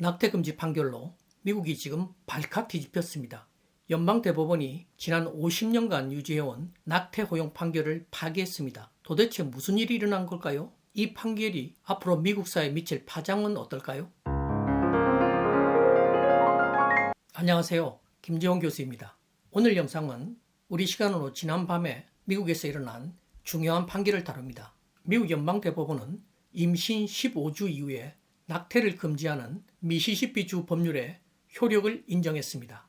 낙태 금지 판결로 미국이 지금 발칵 뒤집혔습니다. 연방대법원이 지난 50년간 유지해온 낙태 허용 판결을 파기했습니다. 도대체 무슨 일이 일어난 걸까요? 이 판결이 앞으로 미국 사회에 미칠 파장은 어떨까요? 안녕하세요. 김재원 교수입니다. 오늘 영상은 우리 시간으로 지난밤에 미국에서 일어난 중요한 판결을 다룹니다. 미국 연방대법원은 임신 15주 이후에 낙태를 금지하는 미시시피주 법률의 효력을 인정했습니다.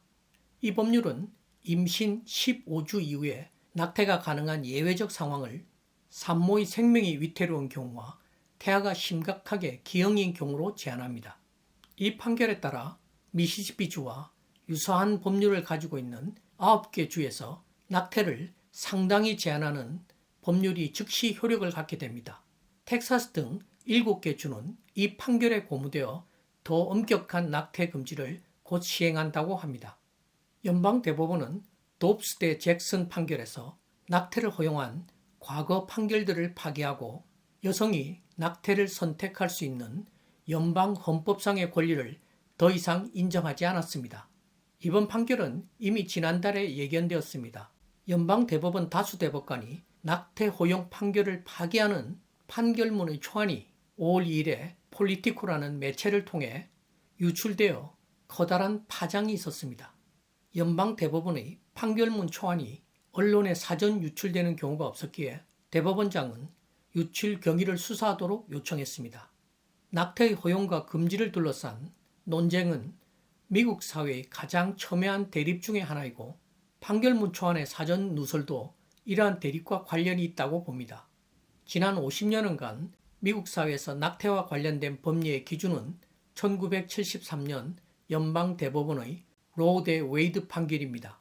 이 법률은 임신 15주 이후에 낙태가 가능한 예외적 상황을 산모의 생명이 위태로운 경우와 태아가 심각하게 기형인 경우로 제한합니다. 이 판결에 따라 미시시피주와 유사한 법률을 가지고 있는 9개 주에서 낙태를 상당히 제한하는 법률이 즉시 효력을 갖게 됩니다. 텍사스 등 7개 주는 이 판결에 고무되어 더 엄격한 낙태 금지를 곧 시행한다고 합니다. 연방대법원은 돕스 대 잭슨 판결에서 낙태를 허용한 과거 판결들을 파기하고 여성이 낙태를 선택할 수 있는 연방 헌법상의 권리를 더 이상 인정하지 않았습니다. 이번 판결은 이미 지난달에 예견되었습니다. 연방대법원 다수 대법관이 낙태 허용 판결을 파기하는 판결문의 초안이 5월 2일에 폴리티코라는 매체를 통해 유출되어 커다란 파장이 있었습니다. 연방대법원의 판결문 초안이 언론에 사전 유출되는 경우가 없었기에 대법원장은 유출 경위를 수사하도록 요청했습니다. 낙태의 허용과 금지를 둘러싼 논쟁은 미국 사회의 가장 첨예한 대립 중의 하나이고 판결문 초안의 사전 누설도 이러한 대립과 관련이 있다고 봅니다. 지난 50년간 미국 사회에서 낙태와 관련된 법리의 기준은 1973년 연방대법원의 로우 대 웨이드 판결입니다.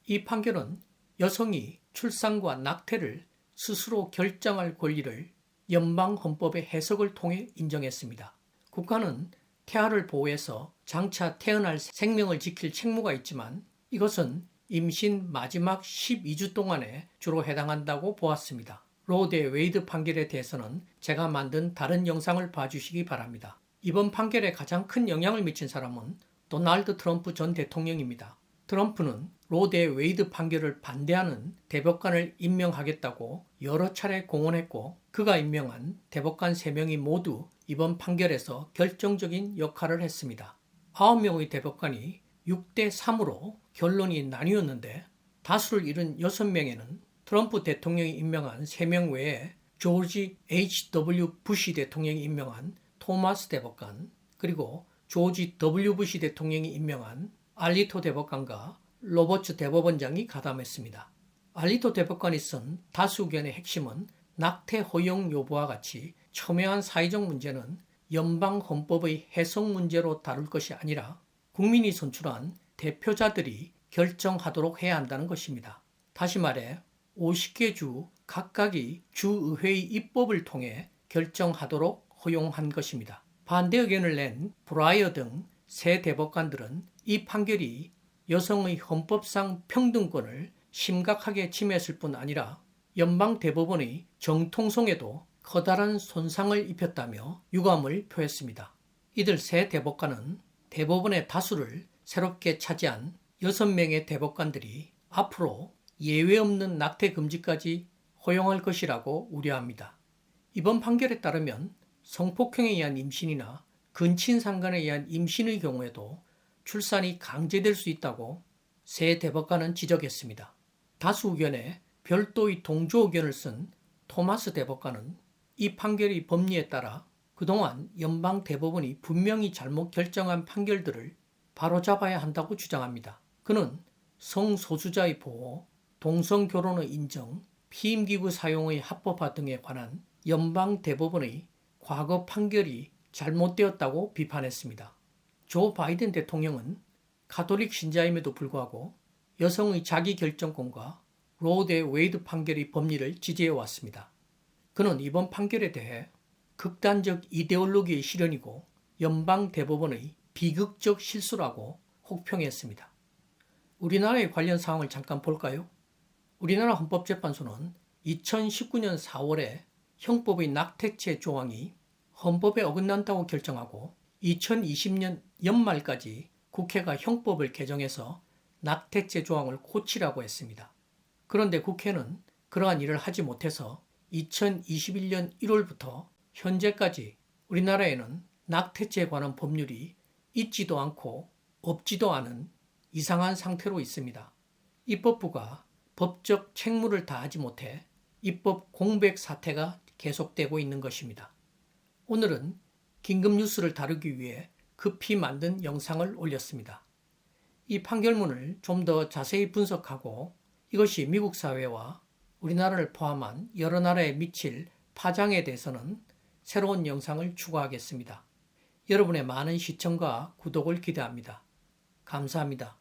이 판결은 여성이 출산과 낙태를 스스로 결정할 권리를 연방헌법의 해석을 통해 인정했습니다. 국가는 태아를 보호해서 장차 태어날 생명을 지킬 책무가 있지만 이것은 임신 마지막 12주 동안에 주로 해당한다고 보았습니다. 로우 대 웨이드 판결에 대해서는 제가 만든 다른 영상을 봐주시기 바랍니다. 이번 판결에 가장 큰 영향을 미친 사람은 도널드 트럼프 전 대통령입니다. 트럼프는 로우 대 웨이드 판결을 반대하는 대법관을 임명하겠다고 여러 차례 공언했고 그가 임명한 대법관 3명이 모두 이번 판결에서 결정적인 역할을 했습니다. 9명의 대법관이 6대 3으로 결론이 나뉘었는데 다수를 이룬 6명에는 트럼프 대통령이 임명한 3명 외에 조지 H.W. 부시 대통령이 임명한 토마스 대법관, 그리고 조지 W. 부시 대통령이 임명한 알리토 대법관과 로버츠 대법원장이 가담했습니다. 알리토 대법관이 쓴 다수 의견의 핵심은 낙태 허용 여부와 같이 첨예한 사회적 문제는 연방 헌법의 해석 문제로 다룰 것이 아니라 국민이 선출한 대표자들이 결정하도록 해야 한다는 것입니다. 다시 말해 50개 주 각각이 주의회의 입법을 통해 결정하도록 허용한 것입니다. 반대 의견을 낸 브라이어 등 세 대법관들은 이 판결이 여성의 헌법상 평등권을 심각하게 침해했을 뿐 아니라 연방 대법원의 정통성에도 커다란 손상을 입혔다며 유감을 표했습니다. 이들 세 대법관은 대법원의 다수를 새롭게 차지한 6명의 대법관들이 앞으로 예외 없는 낙태 금지까지 허용할 것이라고 우려합니다. 이번 판결에 따르면 성폭행에 의한 임신이나 근친상간에 의한 임신의 경우에도 출산이 강제될 수 있다고 세 대법관은 지적했습니다. 다수 의견에 별도의 동조 의견을 쓴 토마스 대법관은 이 판결의 법리에 따라 그동안 연방 대법원이 분명히 잘못 결정한 판결들을 바로잡아야 한다고 주장합니다. 그는 성소수자의 보호, 동성결혼의 인정, 피임기구 사용의 합법화 등에 관한 연방 대법원의 과거 판결이 잘못되었다고 비판했습니다. 조 바이든 대통령은 가톨릭 신자임에도 불구하고 여성의 자기결정권과 로우 대 웨이드 판결의 법리를 지지해왔습니다. 그는 이번 판결에 대해 극단적 이데올로기의 실현이고 연방 대법원의 비극적 실수라고 혹평했습니다. 우리나라의 관련 사항을 잠깐 볼까요? 우리나라 헌법재판소는 2019년 4월에 형법의 낙태죄 조항이 헌법에 어긋난다고 결정하고 2020년 연말까지 국회가 형법을 개정해서 낙태죄 조항을 고치라고 했습니다. 그런데 국회는 그러한 일을 하지 못해서 2021년 1월부터 현재까지 우리나라에는 낙태죄에 관한 법률이 있지도 않고 없지도 않은 이상한 상태로 있습니다. 입법부가 법적 책무를 다하지 못해 입법 공백 사태가 계속되고 있는 것입니다. 오늘은 긴급 뉴스를 다루기 위해 급히 만든 영상을 올렸습니다. 이 판결문을 좀 더 자세히 분석하고 이것이 미국 사회와 우리나라를 포함한 여러 나라에 미칠 파장에 대해서는 새로운 영상을 추가하겠습니다. 여러분의 많은 시청과 구독을 기대합니다. 감사합니다.